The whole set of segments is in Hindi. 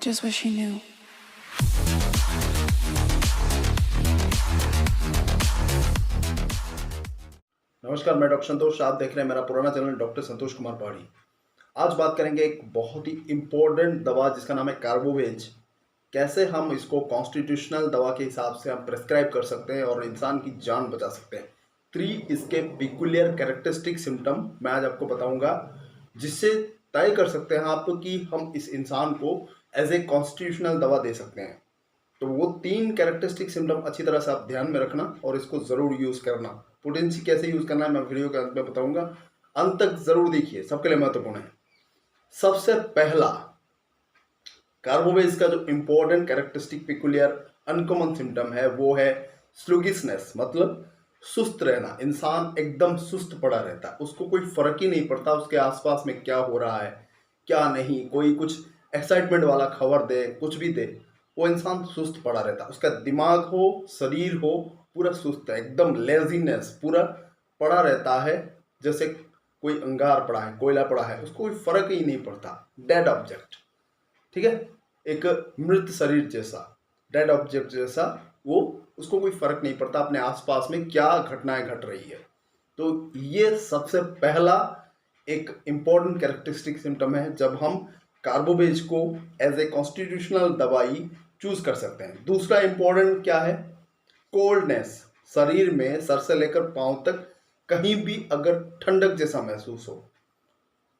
just wish he knew. नमस्कार, मैं डॉक्टर संतोष। आप देख रहे हैं मेरा पुराना चैनल डॉक्टर संतोष कुमार पहाड़ी। आज बात करेंगे एक बहुत ही इम्पोर्टेंट दवा जिसका नाम है कार्बोवेज। कैसे हम इसको कॉन्स्टिट्यूशनल दवा के हिसाब से हम प्रेस्क्राइब कर सकते हैं और इंसान की जान बचा सकते हैं। 3 इसके पिकुलियर कैरेक्टरिस्टिक सिम्टम मैं आज आपको बताऊंगा, जिससे तय कर सकते हैं आप कि हम इस इंसान को एज ए कॉन्स्टिट्यूशनल दवा दे सकते हैं। तो वो 3 कैरेक्टरिस्टिक सिम्टम अच्छी तरह से आप ध्यान में रखना और इसको ज़रूर यूज़ करना। पोटेंसी कैसे यूज़ करना है मैं वीडियो के अंत में बताऊंगा, अंत तक ज़रूर देखिए, सबके लिए महत्वपूर्ण है। सबसे पहला कार्बोवेज का जो important characteristic peculiar uncommon symptom है वो है स्लुगिसनेस, मतलब सुस्त रहना। इंसान एकदम सुस्त पड़ा रहता है, उसको कोई फर्क ही नहीं पड़ता उसके आसपास में क्या हो रहा है क्या नहीं। कोई कुछ एक्साइटमेंट वाला खबर दे, कुछ भी दे, वो इंसान सुस्त पड़ा रहता है। उसका दिमाग हो, शरीर हो, पूरा सुस्त है, एकदम लेजीनेस, पूरा पड़ा रहता है जैसे कोई अंगार पड़ा है, कोयला पड़ा है, उसको कोई फर्क ही नहीं पड़ता। डेड ऑब्जेक्ट, ठीक है, एक मृत शरीर जैसा, डेड ऑब्जेक्ट जैसा, वो उसको कोई फर्क नहीं पड़ता अपने आसपास में क्या घटनाएं घट रही है। तो ये सबसे पहला एक इम्पॉर्टेंट कैरेक्टरिस्टिक सिम्टम है जब हम कार्बोवेज को एज ए कॉन्स्टिट्यूशनल दवाई चूज कर सकते हैं। दूसरा इम्पोर्टेंट क्या है? कोल्डनेस। शरीर में सर से लेकर पांव तक कहीं भी अगर ठंडक जैसा महसूस हो,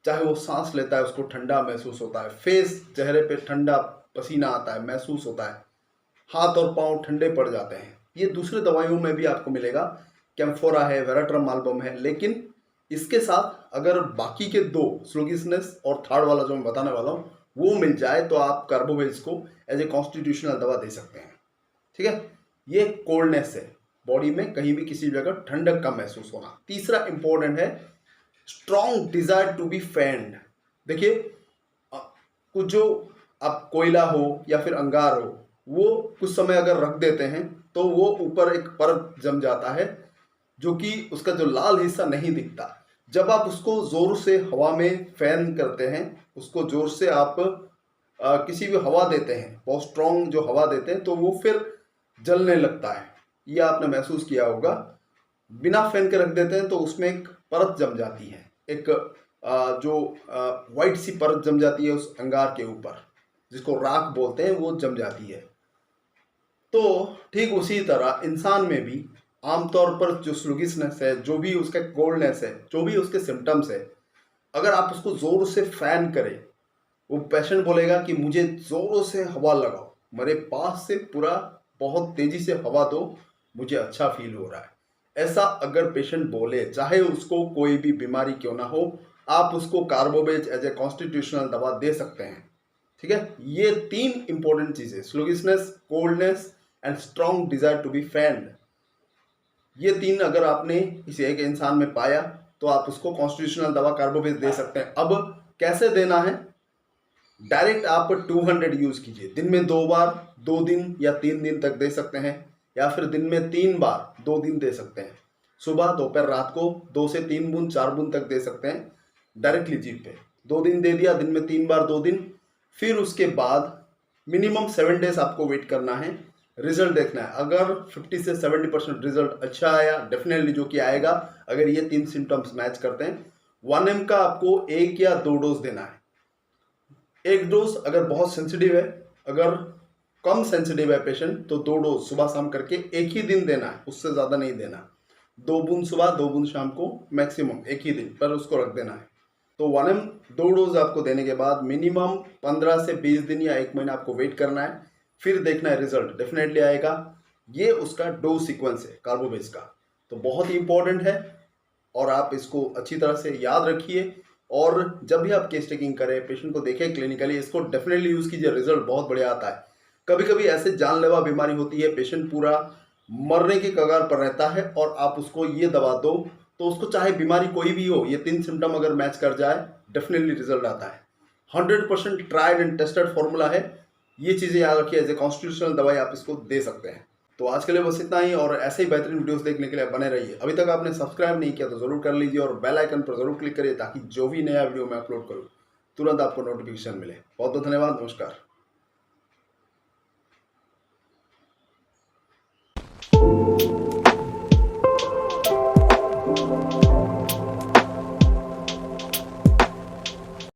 चाहे वो सांस लेता है उसको ठंडा महसूस होता है, फेस चेहरे पे ठंडा पसीना आता है, महसूस होता है, हाथ और पांव ठंडे पड़ जाते हैं। ये दूसरे दवाइयों में भी आपको मिलेगा, कैम्फोरा है, वेराट्रमाल्बम है। लेकिन इसके साथ अगर बाकी के 2 स्लुगिसनेस और थर्ड वाला जो मैं बताने वाला हूँ वो मिल जाए तो आप कार्बोवेज को एज ए कॉन्स्टिट्यूशनल दवा दे सकते हैं, ठीक है। ये कोल्डनेस है, बॉडी में कहीं भी किसी जगह ठंडक का महसूस होना। तीसरा इंपॉर्टेंट है स्ट्रॉन्ग डिजायर टू बी फैन्ड। देखिए, कुछ जो आप कोयला हो या फिर अंगार हो, वो कुछ समय अगर रख देते हैं तो वो ऊपर एक परत जम जाता है जो कि उसका जो लाल हिस्सा नहीं दिखता। जब आप उसको जोर से हवा में फैन करते हैं, उसको जोर से आप किसी भी हवा देते हैं, बहुत स्ट्रॉन्ग जो हवा देते हैं, तो वो फिर जलने लगता है। ये आपने महसूस किया होगा। बिना फैन के रख देते हैं तो उसमें एक परत जम जाती है, एक जो वाइट सी परत जम जाती है उस अंगार के ऊपर, जिसको राख बोलते हैं, वो जम जाती है। तो ठीक उसी तरह इंसान में भी आमतौर पर जो स्लुगिसनेस है, जो भी उसका कोल्डनेस है, जो भी उसके सिम्टम्स है, अगर आप उसको जोर से फैन करें, वो पेशेंट बोलेगा कि मुझे जोरों से हवा लगाओ, मेरे पास से पूरा बहुत तेजी से हवा दो, मुझे अच्छा फील हो रहा है। ऐसा अगर पेशेंट बोले, चाहे उसको कोई भी बीमारी क्यों ना हो, आप उसको कार्बोवेज एज ए कॉन्स्टिट्यूशनल दवा दे सकते हैं, ठीक है। ये 3 इंपॉर्टेंट चीजें, sluggishness, coldness and strong desire to be fanned, ये 3 अगर आपने किसी एक इंसान में पाया तो आप उसको कॉन्स्टिट्यूशनल दवा कार्बोवेज दे सकते हैं। अब कैसे देना है? डायरेक्ट आप 200 यूज कीजिए, दिन में 2 बार 2 दिन या 3 दिन तक दे सकते हैं, या फिर दिन में 3 बार 2 दिन दे सकते हैं। सुबह, दोपहर, रात को 2 से 3 बूंद 4 बूंद तक दे सकते हैं डायरेक्टली जीभ पे। 2 दिन दे दिया, दिन में 3 बार 2 दिन। फिर उसके बाद मिनिमम 7 डेज आपको वेट करना है, रिजल्ट देखना है। अगर 50 से 70% रिजल्ट अच्छा आया, डेफिनेटली जो कि आएगा अगर ये 3 सिम्टम्स मैच करते हैं, 1 mg का आपको 1 या 2 डोज देना है। 1 डोज अगर बहुत सेंसिटिव है, अगर कम सेंसिटिव है पेशेंट, तो 2 डोज सुबह शाम करके एक ही दिन देना है, उससे ज़्यादा नहीं देना। 2 बूंद सुबह, 2 बूंद शाम को, मैक्सिमम एक ही दिन पर उसको रख देना है। तो 1 mg 2 डोज आपको देने के बाद मिनिमम 15 से 20 दिन या 1 महीना आपको वेट करना है, फिर देखना है रिजल्ट डेफिनेटली आएगा। ये उसका डोज सीक्वेंस है कार्बोवेज का, तो बहुत ही इंपॉर्टेंट है और आप इसको अच्छी तरह से याद रखिए। और जब भी आप केस टेकिंग करें, पेशेंट को देखें क्लिनिकली, इसको डेफिनेटली यूज कीजिए, रिजल्ट बहुत बढ़िया आता है। कभी कभी ऐसे जानलेवा बीमारी होती है, पेशेंट पूरा मरने की कगार पर रहता है और आप उसको ये दवा दो तो उसको चाहे बीमारी कोई भी हो, ये 3 सिम्टम अगर मैच कर जाए डेफिनेटली रिजल्ट आता है। 100% ट्राइड एंड टेस्टेड फॉर्मूला है। ये चीज़ें याद रखिए, एज ए कॉन्स्टिट्यूशनल दवाई आप इसको दे सकते हैं। तो आज के लिए बस इतना ही, और ऐसे ही बेहतरीन वीडियोस देखने के लिए बने रहिए। अभी तक आपने सब्सक्राइब नहीं किया तो जरूर कर लीजिए और बेल आइकन पर जरूर क्लिक करिए ताकि जो भी नया वीडियो मैं अपलोड करूँ तुरंत आपको नोटिफिकेशन मिले। बहुत बहुत धन्यवाद, नमस्कार।